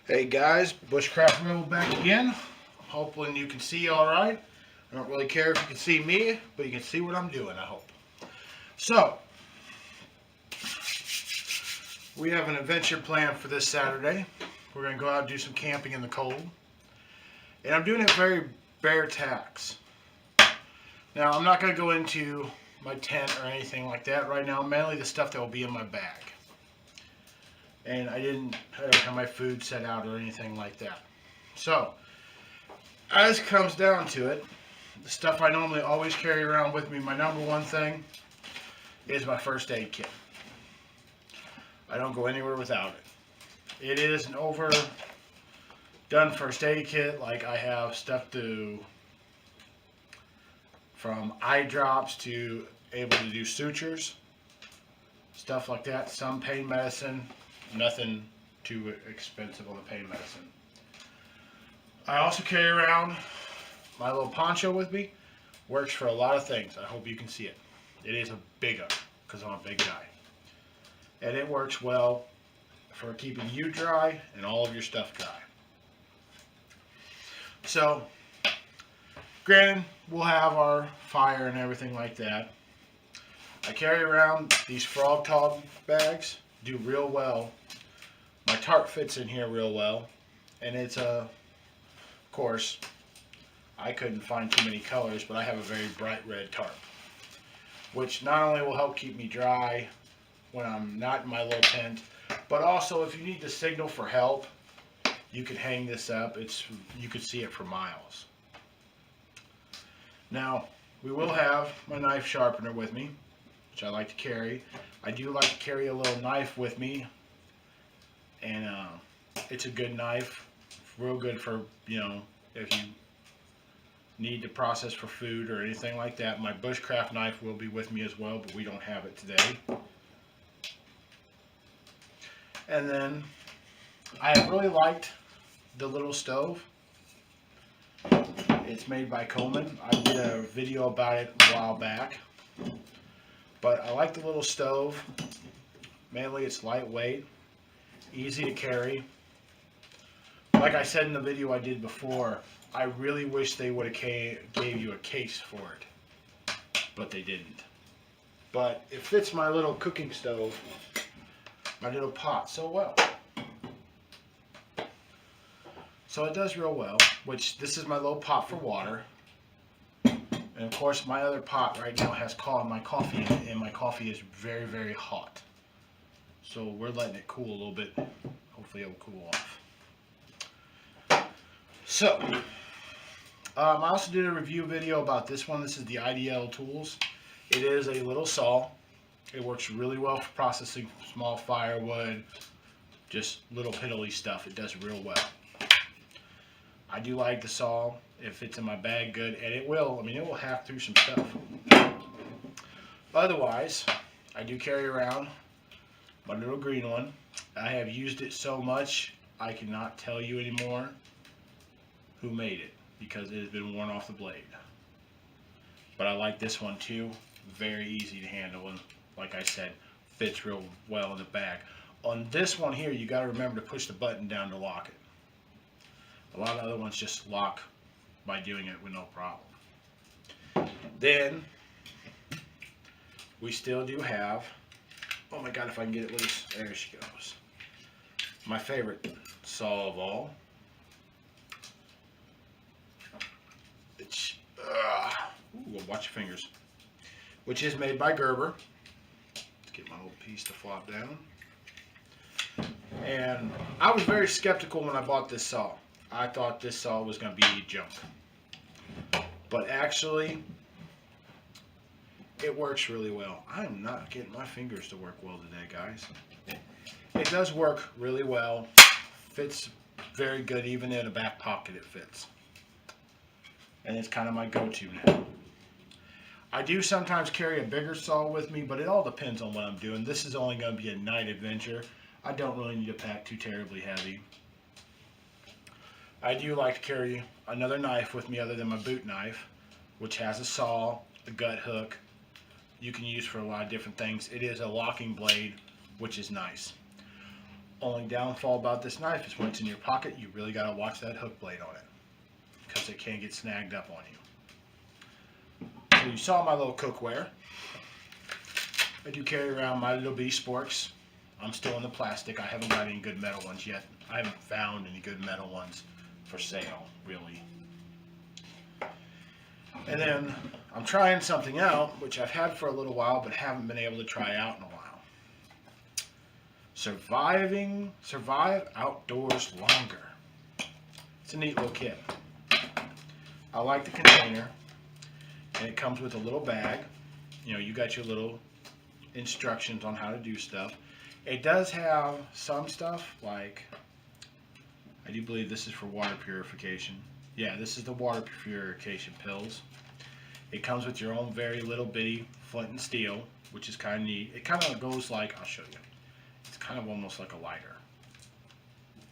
Hey guys, Bushcraft Rebel back again. Hoping you can see all right. I don't really care if you can see me, but you can see what I'm doing, I hope. So, we have an adventure planned for this Saturday. We're going to go out and do some camping in the cold. And I'm doing it very bare tax. Now, I'm not going to go into my tent or anything like that right now, mainly the stuff that will be in my bag. And I don't have my food set out or anything like that. So, as it comes down to it, the stuff I normally always carry around with me, my number one thing is my first aid kit. I don't go anywhere without it. It is an overdone first aid kit. Like, I have stuff from eye drops to able to do sutures, stuff like that. Some pain medicine, nothing too expensive on the pain medicine. I also carry around my little poncho with me. Works for a lot of things. I hope you can see it. It is a big one because I'm a big guy. And it works well for keeping you dry and all of your stuff dry. So, granted, we'll have our fire and everything like that. I carry around these Frog Tog bags. Do real well. My tarp fits in here real well. And it's of course, I couldn't find too many colors, but I have a very bright red tarp, which not only will help keep me dry when I'm not in my little tent, but also if you need to signal for help, you could hang this up. You could see it for miles. Now, we will have my knife sharpener with me, which I like to carry. I do like to carry a little knife with me, and it's a good knife. Real good for, if you need to process for food or anything like that. My bushcraft knife will be with me as well, but we don't have it today. And then I really liked the little stove. It's made by Coleman. I did a video about it a while back. But I like the little stove. Mainly it's lightweight, easy to carry. Like I said in the video I did before, I really wish they would have gave you a case for it, but they didn't. But it fits my little cooking stove, my little pot, so well. So it does real well, which this is my little pot for water. And of course my other pot right now has my coffee in it, and my coffee is very, very hot. So we're letting it cool a little bit. Hopefully it will cool off. So, I also did a review video about this one. This is the IDL Tools. It is a little saw. It works really well for processing small firewood, just little piddly stuff. It does real well. I do like the saw. It fits in my bag good, and it will hack through some stuff. Otherwise, I do carry around my little green one. I have used it so much, I cannot tell you anymore who made it, because it has been worn off the blade. But I like this one too. Very easy to handle, and like I said, fits real well in the bag. On this one here, you got to remember to push the button down to lock it. A lot of other ones just lock by doing it with no problem. Then we still do have, oh my god, if I can get it loose, there she goes. My favorite saw of all. Ooh, watch your fingers. Which is made by Gerber. Let's get my little piece to flop down. And I was very skeptical when I bought this saw. I thought this saw was going to be junk. But actually, it works really well. I'm not getting my fingers to work well today, guys. It does work really well. Fits very good, even in a back pocket it fits. And it's kind of my go-to now. I do sometimes carry a bigger saw with me, but it all depends on what I'm doing. This is only going to be a night adventure. I don't really need to pack too terribly heavy. I do like to carry another knife with me other than my boot knife, which has a saw, a gut hook. You can use for a lot of different things. It is a locking blade, which is nice. Only downfall about this knife is when it's in your pocket, you really got to watch that hook blade on it because it can get snagged up on you. So you saw my little cookware. I do carry around my little B Sporks. I'm still in the plastic. I haven't got any good metal ones yet. I haven't found any good metal ones for sale, really. And then I'm trying something out, which I've had for a little while, but haven't been able to try out in a while. Survive outdoors longer. It's a neat little kit. I like the container, and it comes with a little bag. You know, you got your little instructions on how to do stuff. It does have some stuff, like, I do believe this is for water purification. Yeah, this is the water purification pills. It comes with your own very little bitty flint and steel, which is kind of neat. It kind of goes like, I'll show you. It's kind of almost like a lighter.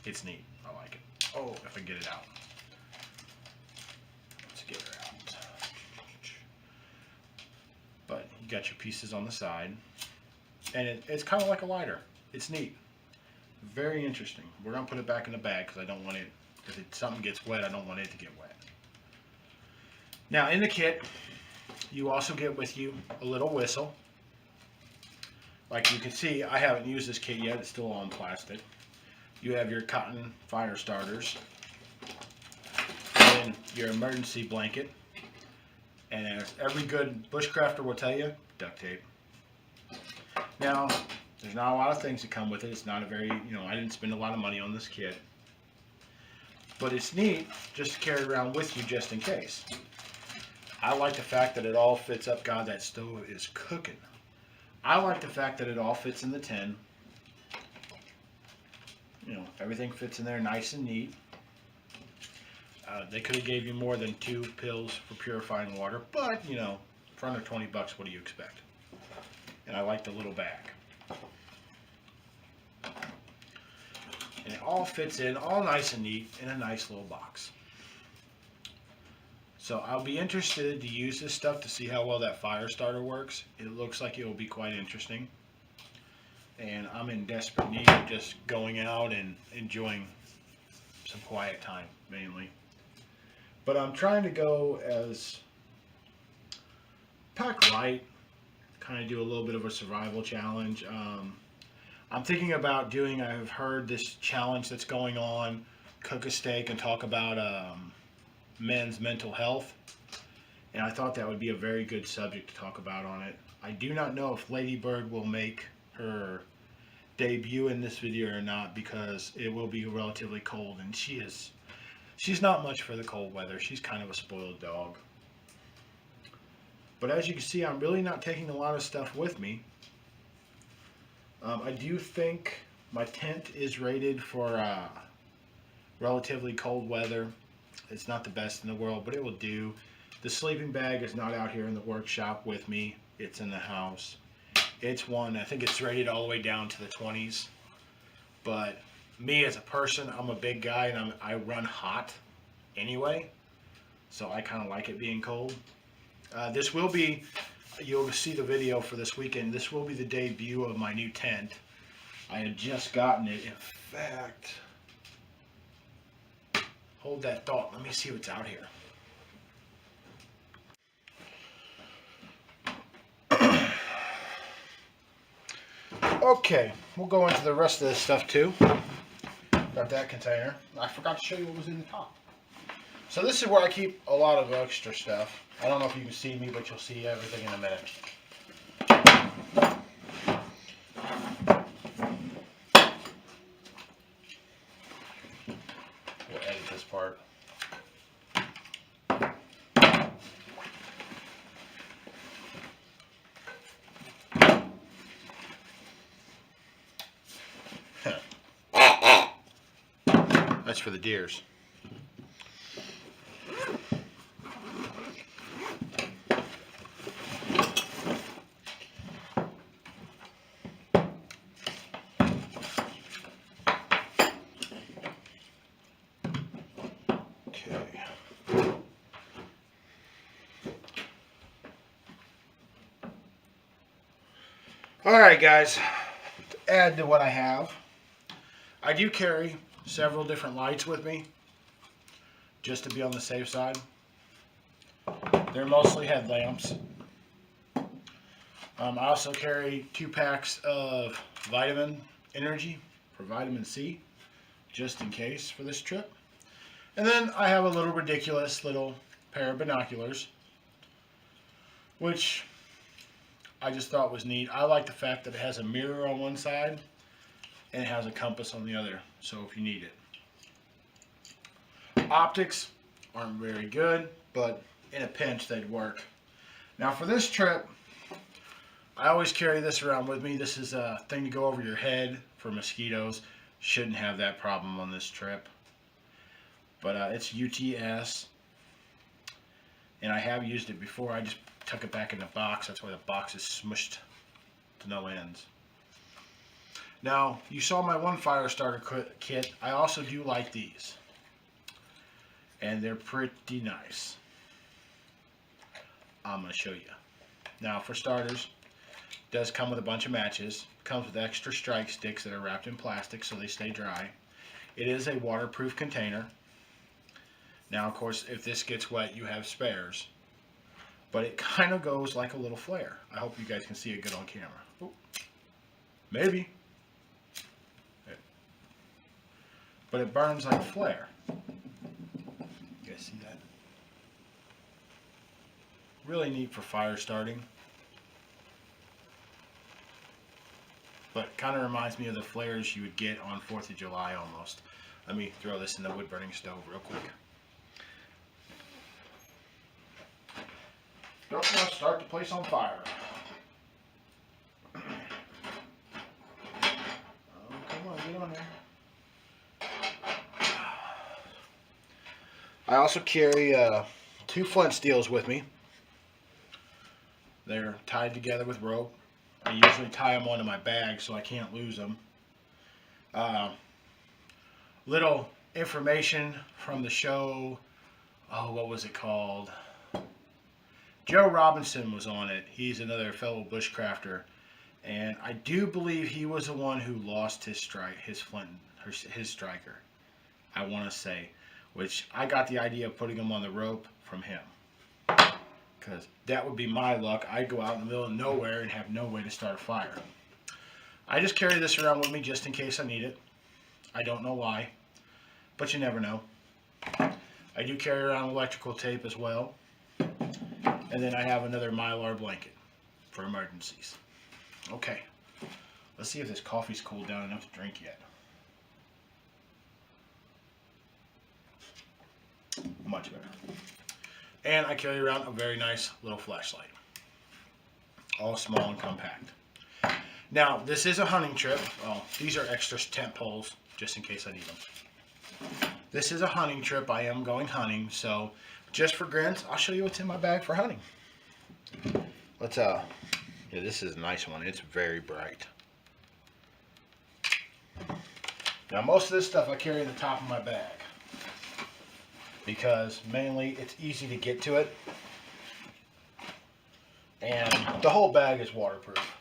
It's neat. I like it. Oh, if I get it out. Let's get her out. But you got your pieces on the side. And it's kind of like a lighter. It's neat. Very interesting. We're going to put it back in the bag because I don't want it, if something gets wet, I don't want it to get wet. Now in the kit, you also get with you a little whistle. Like you can see, I haven't used this kit yet. It's still on plastic. You have your cotton fire starters. And then your emergency blanket. And as every good bushcrafter will tell you, duct tape. Now, there's not a lot of things that come with it. It's not a very, I didn't spend a lot of money on this kit. But it's neat just to carry around with you just in case. I like the fact that it all fits up. God, that stove is cooking. I like the fact that it all fits in the tin. Everything fits in there nice and neat. They could have gave you more than 2 pills for purifying water, but, for under 20 bucks, what do you expect? And I like the little bag. And it all fits in, all nice and neat, in a nice little box. So I'll be interested to use this stuff to see how well that fire starter works. It looks like it will be quite interesting. And I'm in desperate need of just going out and enjoying some quiet time, mainly. But I'm trying to go as pack light, kind of do a little bit of a survival challenge. I'm thinking about doing, I've heard this challenge that's going on, cook a steak and talk about men's mental health. And I thought that would be a very good subject to talk about on it. I do not know if Lady Bird will make her debut in this video or not, because it will be relatively cold, and she's not much for the cold weather. She's kind of a spoiled dog. But as you can see, I'm really not taking a lot of stuff with me. I do think my tent is rated for relatively cold weather. It's not the best in the world, but it will do. The sleeping bag is not out here in the workshop with me. It's in the house. It's one, I think it's rated all the way down to the 20s. But me as a person, I'm a big guy and I run hot anyway. So I kind of like it being cold. This will be, you'll see the video for this weekend. This will be the debut of my new tent. I had just gotten it. In fact, hold that thought. Let me see what's out here. Okay, we'll go into the rest of this stuff too. Got that container. I forgot to show you what was in the top. So this is where I keep a lot of extra stuff. I don't know if you can see me, but you'll see everything in a minute. We'll edit this part. That's for the deers. Alright guys, to add to what I have, I do carry several different lights with me, just to be on the safe side. They're mostly headlamps. I also carry 2 packs of vitamin energy for vitamin C, just in case for this trip. And then I have a little ridiculous little pair of binoculars, which I just thought was neat. I like the fact that it has a mirror on one side and it has a compass on the other, so if you need it. Optics aren't very good, but in a pinch they'd work. Now for this trip, I always carry this around with me. This is a thing to go over your head for mosquitoes. Shouldn't have that problem on this trip. But it's UTS, and I have used it before. I just tuck it back in the box. That's why the box is smushed to no ends. Now, you saw my one fire starter kit. I also do like these, and they're pretty nice. I'm going to show you. Now, for starters, it does come with a bunch of matches. It comes with extra strike sticks that are wrapped in plastic so they stay dry. It is a waterproof container. Now, of course, if this gets wet, you have spares. But it kind of goes like a little flare. I hope you guys can see it good on camera. Ooh. Maybe. But it burns like a flare. You guys see that? Really neat for fire starting. But kind of reminds me of the flares you would get on 4th of July almost. Let me throw this in the wood burning stove real quick. Don't want to start the place on fire. Oh, come on, get on there. I also carry 2 flint steels with me. They're tied together with rope. I usually tie them onto my bag so I can't lose them. Little information from the show. Oh, what was it called? Joe Robinson was on it. He's another fellow bushcrafter, and I do believe he was the one who lost his his striker. I want to say, which I got the idea of putting him on the rope from him, because that would be my luck. I'd go out in the middle of nowhere and have no way to start a fire. I just carry this around with me just in case I need it. I don't know why, but you never know. I do carry around electrical tape as well. And then I have another Mylar blanket for emergencies. Okay, let's see if this coffee's cooled down enough to drink yet. Much better. And I carry around a very nice little flashlight. All small and compact. Now, this is a hunting trip. Oh, these are extra tent poles, just in case I need them. This is a hunting trip. I am going hunting, so just for grins, I'll show you what's in my bag for hunting. Let's yeah, this is a nice one. It's very bright. Now, most of this stuff I carry in the top of my bag because mainly it's easy to get to it, and the whole bag is waterproof.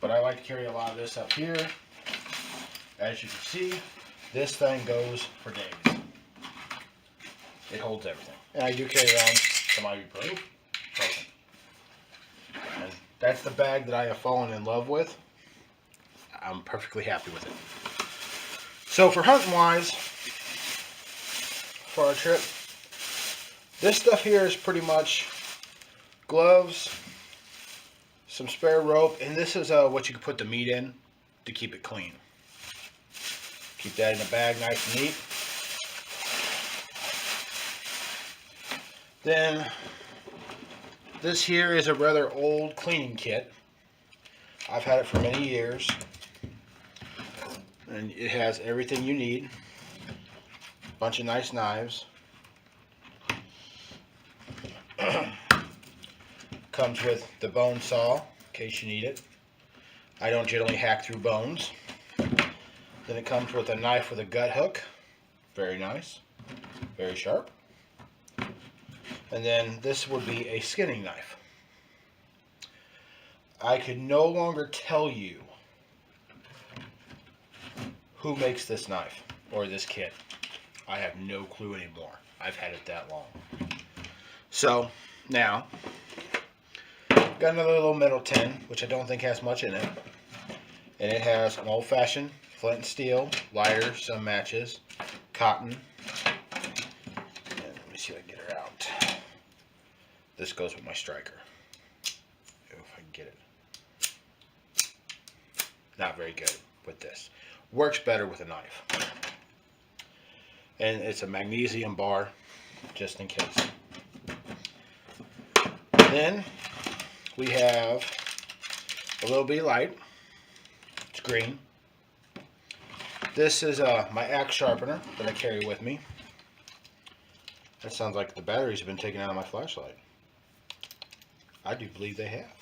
But I like to carry a lot of this up here. As you can see, this thing goes for days. It holds everything. And I do carry around some ibuprofen. And that's the bag that I have fallen in love with. I'm perfectly happy with it. So for hunting wise, for our trip, this stuff here is pretty much gloves, some spare rope, and this is what you can put the meat in to keep it clean. Keep that in the bag nice and neat. Then this here is a rather old cleaning kit. I've had it for many years, and it has everything you need. A bunch of nice knives. Comes with the bone saw in case you need it. I don't generally hack through bones. Then it comes with a knife with a gut hook. Very nice. Very sharp. And then this would be a skinning knife. I could no longer tell you who makes this knife or this kit? I have no clue anymore. I've had it that long. So now, got another little metal tin, which I don't think has much in it. And it has an old-fashioned flint and steel, lighter, some matches, cotton. And let me see if I can get her out. This goes with my striker. If I can get it. Not very good with this. Works better with a knife. And it's a magnesium bar, just in case. Then we have a little bit of light. It's green. This is my axe sharpener that I carry with me. That sounds like the batteries have been taken out of my flashlight. I do believe they have.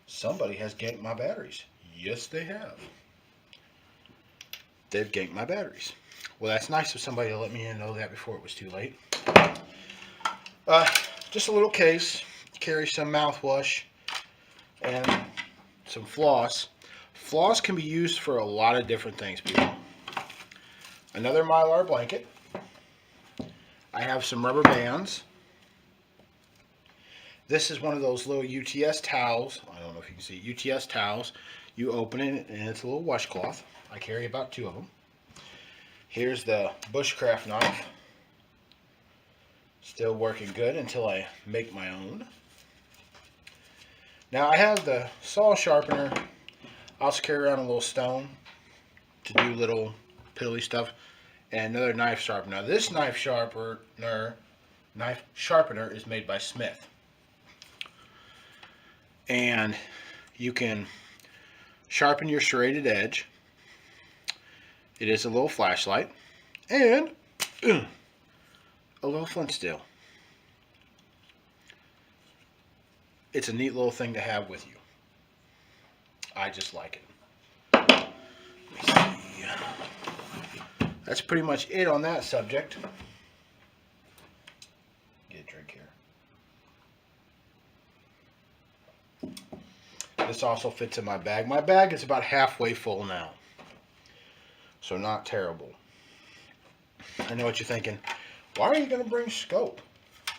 Somebody has ganked my batteries. Yes, they have. They've ganked my batteries. Well, that's nice of somebody to let me know that before it was too late. Just a little case. Carry some mouthwash and some floss. Floss can be used for a lot of different things, people. Another Mylar blanket. I have some rubber bands. This is one of those little UTS towels. I don't know if you can see UTS towels. You open it and it's a little washcloth. I carry about 2 of them. Here's the bushcraft knife. Still working good until I make my own. Now I have the saw sharpener. I also carry around a little stone to do little piddly stuff. And another knife sharpener. Now this knife sharpener is made by Smith. And you can sharpen your serrated edge. It is a little flashlight. And a little flint steel. It's a neat little thing to have with you. I just like it. Let me see. That's pretty much it on that subject. Get a drink here. This also fits in my bag. My bag is about halfway full now. So not terrible. I know what you're thinking. Why are you going to bring scope?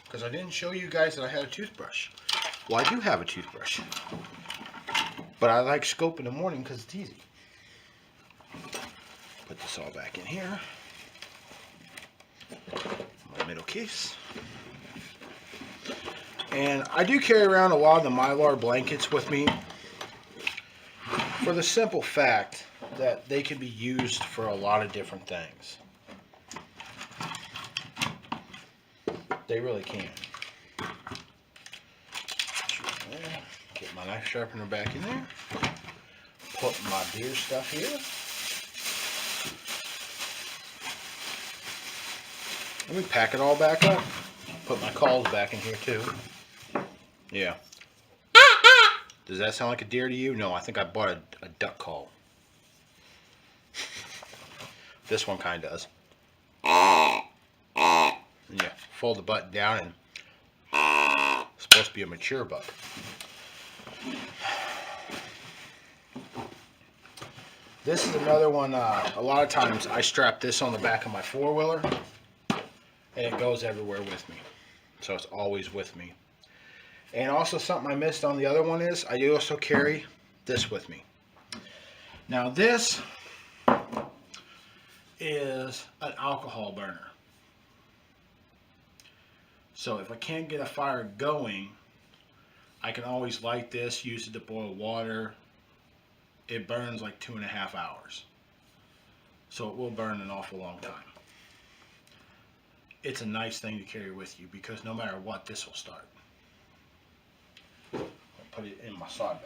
Because I didn't show you guys that I had a toothbrush. Well, I do have a toothbrush. But I like scope in the morning because it's easy. Put this all back in here. My middle case. And I do carry around a lot of the Mylar blankets with me for the simple fact that they can be used for a lot of different things. They really can. Get my knife sharpener back in there. Put my beer stuff here. Let me pack it all back up. Put my calls back in here too. Yeah. Does that sound like a deer to you? No, I think I bought a duck call. This one kind of does. Yeah, fold the butt down and it's supposed to be a mature buck. This is another one, a lot of times I strap this on the back of my four-wheeler and it goes everywhere with me. So it's always with me. And also something I missed on the other one is I do also carry this with me. Now this is an alcohol burner. So if I can't get a fire going, I can always light this, use it to boil water. It burns like 2.5 hours. So it will burn an awful long time. It's a nice thing to carry with you because no matter what, this will start. I'll put it in my side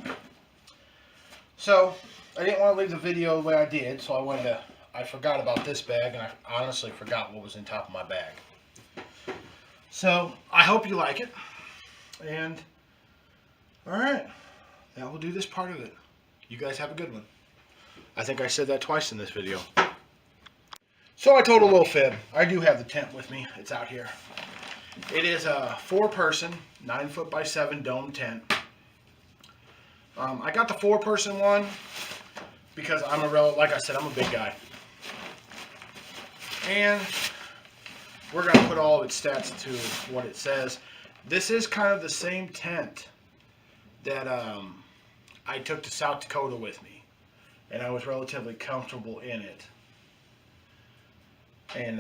bag. So I didn't want to leave the video the way I did, so I forgot about this bag, and I honestly forgot what was in top of my bag. So I hope you like it, and alright, that will do this part of it. You guys have a good one. I think I said that twice in this video. So I told a little fib. I do have the tent with me. It's out here. It is a 4-person, 9 by 7 dome tent. I got the 4-person one because like I said, I'm a big guy. And we're going to put all of its stats to what it says. This is kind of the same tent that I took to South Dakota with me. And I was relatively comfortable in it. And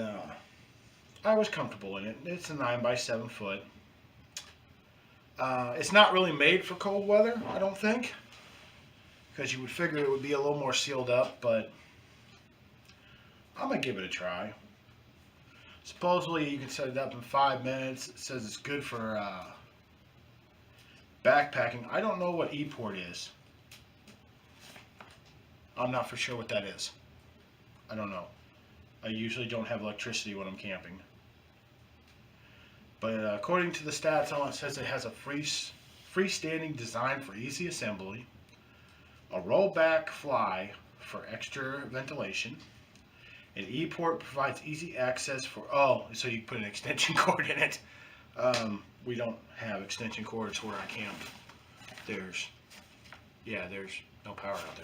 I was comfortable in it. It's a 9 by 7 foot. It's not really made for cold weather, I don't think. Because you would figure it would be a little more sealed up, but I'm going to give it a try. Supposedly you can set it up in 5 minutes. It says it's good for backpacking. I don't know what E-port is. I'm not for sure what that is. I don't know. I usually don't have electricity when I'm camping. But according to the stats on it, says it has a freestanding design for easy assembly, a rollback fly for extra ventilation, an E-port provides easy access for, so you put an extension cord in it. We don't have extension cords where I camp. There's no power out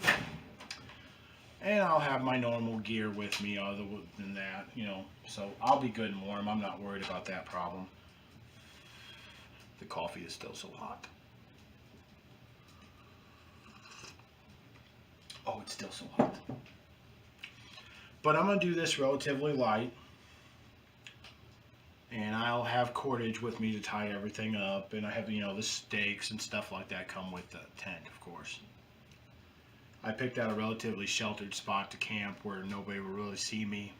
there. And I'll have my normal gear with me other than that, so I'll be good and warm. I'm not worried about that problem. The coffee is still so hot. Oh, it's still so hot. But I'm going to do this relatively light. And I'll have cordage with me to tie everything up. And I have, the stakes and stuff like that come with the tent, of course. I picked out a relatively sheltered spot to camp where nobody will really see me.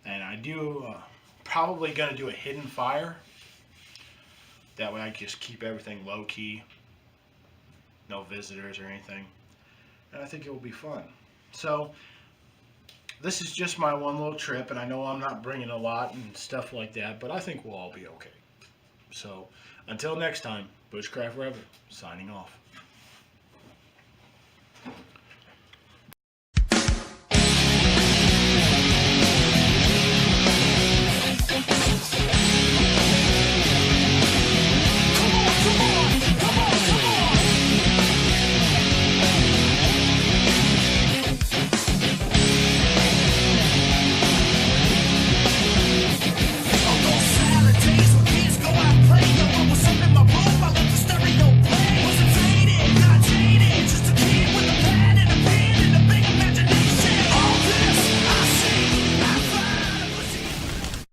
And I do probably going to do a hidden fire. That way I just keep everything low key. No visitors or anything. And I think it will be fun. So this is just my one little trip, and I know I'm not bringing a lot and stuff like that, but I think we'll all be okay. So until next time, Bushcraft Forever, signing off.